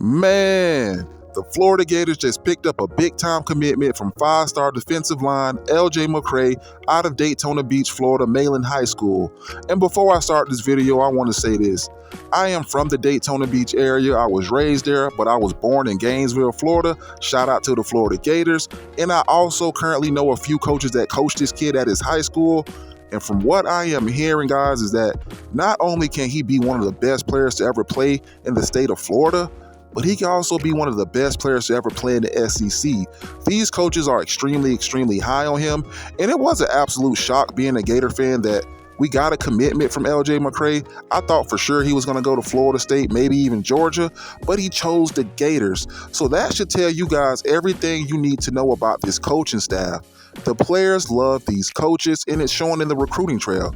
Man, the Florida Gators just picked up a big-time commitment from five-star defensive line McCray out of Daytona Beach, Florida, Mainland High School. And before I start this video, I want to say this. I am from the Daytona Beach area. I was raised there, but I was born in Gainesville, Florida. Shout out to the Florida Gators. And I also currently know a few coaches that coach this kid at his high school. And from what I am hearing, guys, is that not only can he be one of the best players to ever play in the state of Florida, but he can also be one of the best players to ever play in the SEC. These coaches are extremely high on him, and it was an absolute shock being a Gator fan that we got a commitment from McCray. I thought for sure he was going to go to Florida State, maybe even Georgia, but he chose the Gators. So that should tell you guys everything you need to know about this coaching staff. The players love these coaches, and it's showing in the recruiting trail.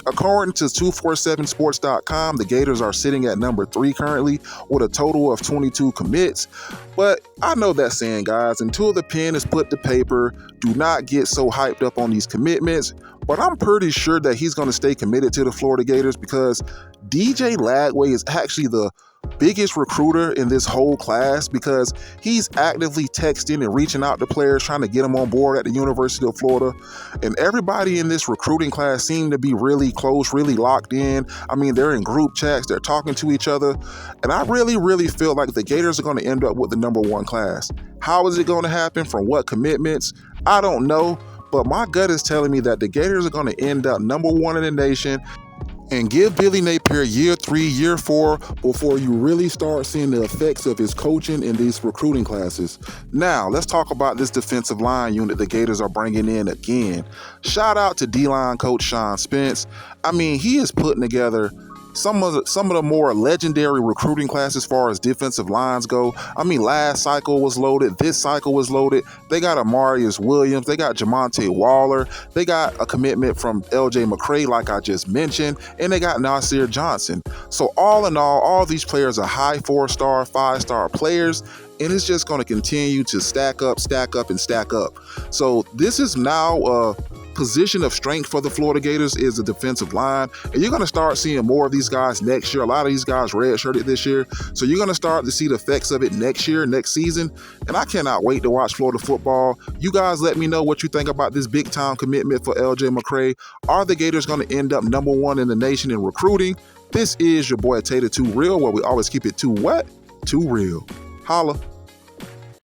According to 247sports.com, the Gators are sitting at number 3 currently with a total of 22 commits. But I know that saying, guys, until the pen is put to paper, do not get so hyped up on these commitments. But I'm pretty sure that he's going to stay committed to the Florida Gators because DJ Lagway is actually the biggest recruiter in this whole class because he's actively texting and reaching out to players trying to get them on board at the University of Florida. And everybody in this recruiting class seem to be really close, really locked in. I mean, they're in group chats, they're talking to each other. And I really feel like the Gators are going to end up with the number 1 class. How is it going to happen? From what commitments? I don't know. But my gut is telling me that the Gators are going to end up number 1 in the nation and give Billy Napier year 3, year 4 before you really start seeing the effects of his coaching in these recruiting classes. Now, let's talk about this defensive line unit the Gators are bringing in again. Shout out to D-line coach Sean Spence. I mean, he is putting together some of the more legendary recruiting classes as far as defensive lines go. I mean, last cycle was loaded. This cycle was loaded. They got Amarius Williams. They got Jamonte Waller. They got a commitment from McCray, like I just mentioned. And they got Nasir Johnson. So all in all these players are high 4-star, 5-star players. And it's just going to continue to stack up. So this is now a position of strength for the Florida Gators is the defensive line. And you're going to start seeing more of these guys next year. A lot of these guys redshirted this year. So you're going to start to see the effects of it next year, next season. And I cannot wait to watch Florida football. You guys let me know what you think about this big time commitment for McCray. Are the Gators going to end up number 1 in the nation in recruiting? This is your boy Tater Too Real, where we always keep it too what? Too real. Holla.